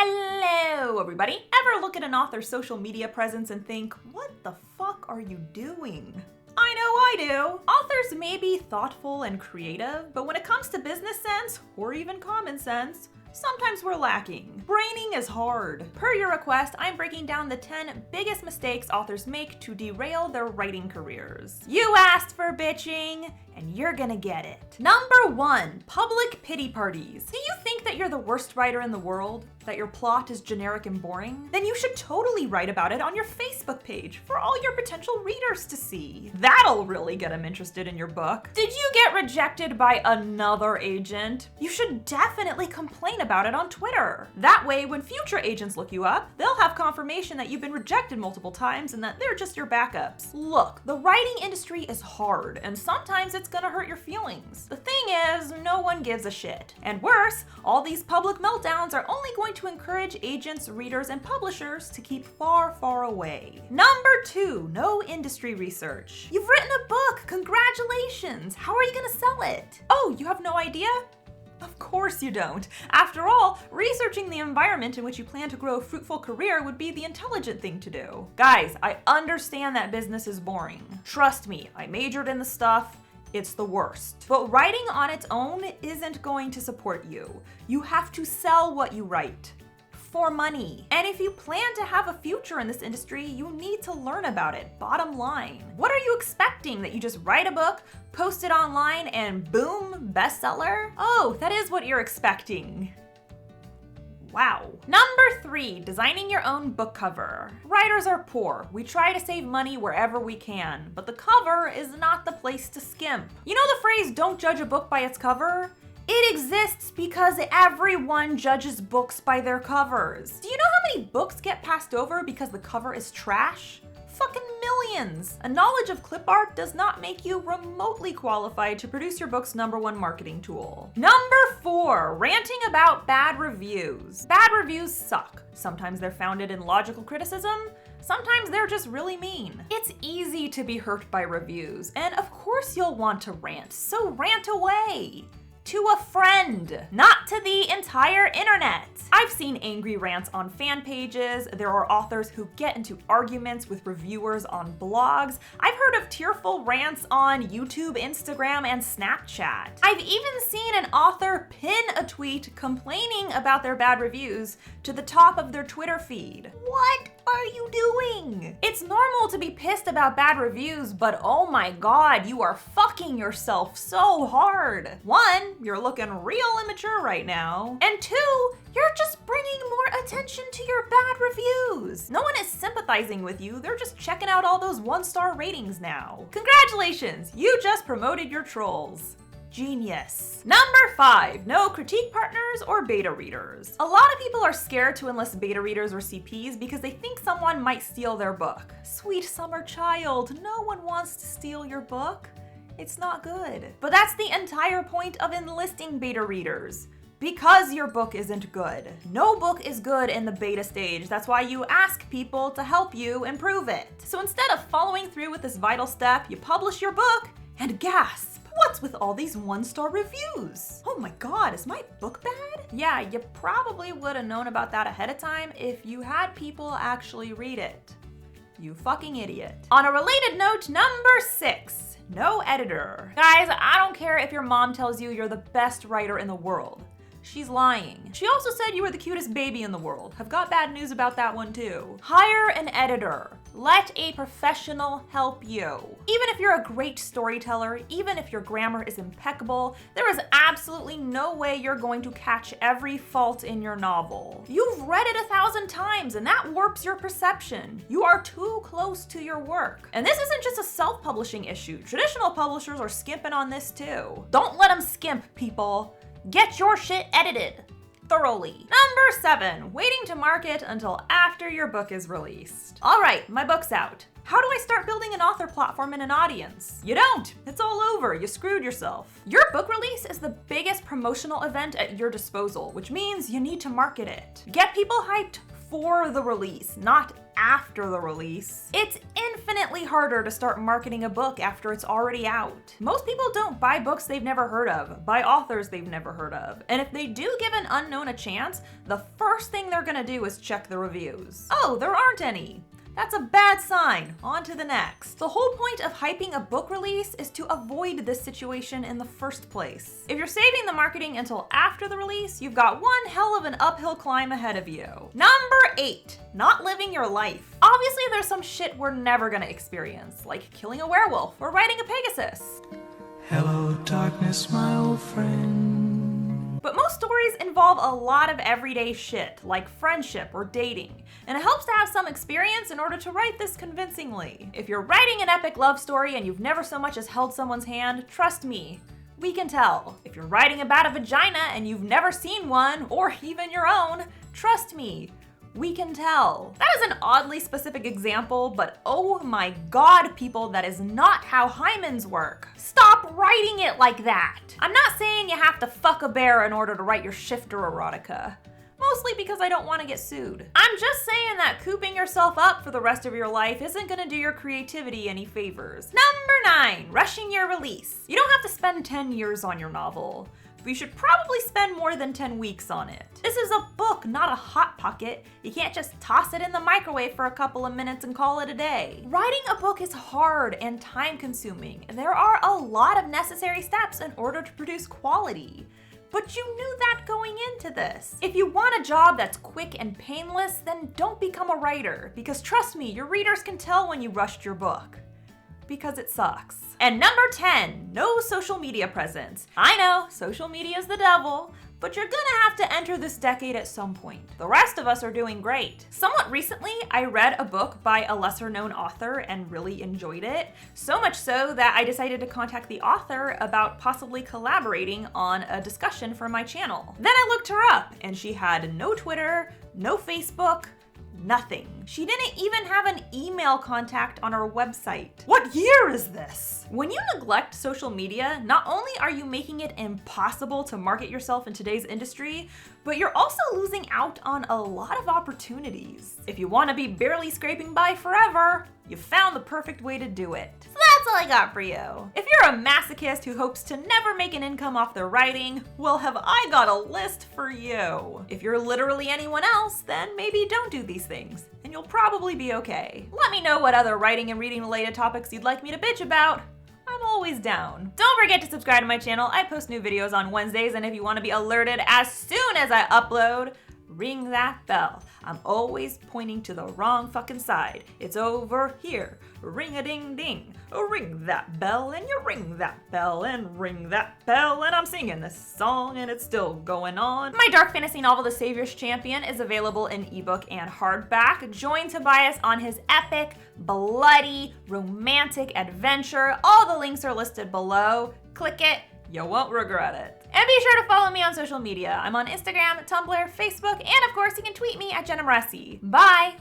Hello, everybody. Ever look at an author's social media presence and think, what the fuck are you doing? I know I do. Authors may be thoughtful and creative, but when it comes to business sense, or even common sense, sometimes we're lacking. Braining is hard. Per your request, I'm breaking down the 10 biggest mistakes authors make to derail their writing careers. You asked for bitching, and you're gonna get it. Number 1, public pity parties. Do you think that you're the worst writer in the world? That your plot is generic and boring? Then you should totally write about it on your Facebook page for all your potential readers to see. That'll really get them interested in your book. Did you get rejected by another agent? You should definitely complain about it on Twitter. That way, when future agents look you up, they'll have confirmation that you've been rejected multiple times and that they're just your backups. Look, the writing industry is hard, and sometimes it's gonna hurt your feelings. The thing is, no one gives a shit. And worse, all these public meltdowns are only going to encourage agents, readers, and publishers to keep far, far away. Number 2, no industry research. You've written a book, congratulations! How are you gonna sell it? Oh, you have no idea? Of course you don't. After all, researching the environment in which you plan to grow a fruitful career would be the intelligent thing to do. Guys, I understand that business is boring. Trust me, I majored in the stuff. It's the worst. But writing on its own isn't going to support you. You have to sell what you write. For money. And if you plan to have a future in this industry, you need to learn about it, bottom line. What are you expecting? That you just write a book, post it online, and boom, bestseller? Oh, that is what you're expecting. Wow. Number 3, designing your own book cover. Writers are poor. We try to save money wherever we can, but the cover is not the place to skimp. You know the phrase, don't judge a book by its cover? It exists because everyone judges books by their covers. Do you know how many books get passed over because the cover is trash? Fucking millions! A knowledge of clip art does not make you remotely qualified to produce your book's #1 marketing tool. Number 4, ranting about bad reviews. Bad reviews suck. Sometimes they're founded in logical criticism, sometimes they're just really mean. It's easy to be hurt by reviews, and of course you'll want to rant, so rant away. To a friend, not to the entire internet. I've seen angry rants on fan pages. There are authors who get into arguments with reviewers on blogs. I've heard of tearful rants on YouTube, Instagram, and Snapchat. I've even seen an author pin a tweet complaining about their bad reviews to the top of their Twitter feed. What are you doing? It's normal to be pissed about bad reviews, but oh my god, you are fucking yourself so hard. 1, you're looking real immature right now. And 2, you're just bringing more attention to your bad reviews. No one is sympathizing with you, they're just checking out all those 1-star ratings now. Congratulations, you just promoted your trolls. Genius. Number 5, no critique partners or beta readers. A lot of people are scared to enlist beta readers or CPs because they think someone might steal their book. Sweet summer child, no one wants to steal your book. It's not good. But that's the entire point of enlisting beta readers. Because your book isn't good. No book is good in the beta stage. That's why you ask people to help you improve it. So instead of following through with this vital step, you publish your book and gasp. What's with all these 1-star reviews? Oh my god, is my book bad? Yeah, you probably would have known about that ahead of time if you had people actually read it. You fucking idiot. On a related note, number 6, no editor. Guys, I don't care if your mom tells you you're the best writer in the world. She's lying. She also said you were the cutest baby in the world. I've got bad news about that one too. Hire an editor. Let a professional help you. Even if you're a great storyteller, even if your grammar is impeccable, there is absolutely no way you're going to catch every fault in your novel. You've read it 1,000 times and that warps your perception. You are too close to your work. And this isn't just a self-publishing issue. Traditional publishers are skimping on this too. Don't let them skimp, people. Get your shit edited thoroughly. Number 7, waiting to market until after your book is released. All right, my book's out. How do I start building an author platform and an audience? You don't. It's all over. You screwed yourself. Your book release is the biggest promotional event at your disposal, which means you need to market it. Get people hyped for the release, not after the release, it's infinitely harder to start marketing a book after it's already out. Most people don't buy books they've never heard of, buy authors they've never heard of, and if they do give an unknown a chance, the first thing they're gonna do is check the reviews. Oh, there aren't any. That's a bad sign. On to the next. The whole point of hyping a book release is to avoid this situation in the first place. If you're saving the marketing until after the release, you've got one hell of an uphill climb ahead of you. Number 8, not living your life. Obviously, there's some shit we're never gonna experience, like killing a werewolf or riding a Pegasus. Hello, darkness, my old friend. But most stories involve a lot of everyday shit, like friendship or dating, and it helps to have some experience in order to write this convincingly. If you're writing an epic love story and you've never so much as held someone's hand, trust me, we can tell. If you're writing about a vagina and you've never seen one, or even your own, trust me, we can tell. That is an oddly specific example, but oh my god, people, that is not how hymens work. Stop writing it like that. I'm not saying you have to fuck a bear in order to write your shifter erotica. Mostly because I don't want to get sued. I'm just saying that cooping yourself up for the rest of your life isn't gonna do your creativity any favors. Number 9, rushing your release. You don't have to spend 10 years on your novel, but you should probably spend more than 10 weeks on it. This is a book, not a Hot Pocket. You can't just toss it in the microwave for a couple of minutes and call it a day. Writing a book is hard and time consuming. There are a lot of necessary steps in order to produce quality. But you knew that going into this. If you want a job that's quick and painless, then don't become a writer, because trust me, your readers can tell when you rushed your book. Because it sucks. And number 10, no social media presence. I know, social media is the devil, but you're gonna have to enter this decade at some point. The rest of us are doing great. Somewhat recently, I read a book by a lesser known author and really enjoyed it. So much so that I decided to contact the author about possibly collaborating on a discussion for my channel. Then I looked her up and she had no Twitter, no Facebook, nothing. She didn't even have an email contact on her website. What year is this? When you neglect social media, not only are you making it impossible to market yourself in today's industry, but you're also losing out on a lot of opportunities. If you want to be barely scraping by forever, you found the perfect way to do it. So that's all I got for you. If you're a masochist who hopes to never make an income off their writing, well, have I got a list for you. If you're literally anyone else, then maybe don't do these things, and you'll probably be okay. Let me know what other writing and reading related topics you'd like me to bitch about. I'm always down. Don't forget to subscribe to my channel. I post new videos on Wednesdays, and if you want to be alerted as soon as I upload, ring that bell. I'm always pointing to the wrong fucking side. It's over here. Ring-a-ding-ding. Ring that bell, and you ring that bell, and ring that bell, and I'm singing this song, and it's still going on. My dark fantasy novel, The Savior's Champion, is available in ebook and hardback. Join Tobias on his epic, bloody, romantic adventure. All the links are listed below. Click it. You won't regret it. And be sure to follow me on social media. I'm on Instagram, Tumblr, Facebook, and of course you can tweet me at Jenna Moreci. Bye!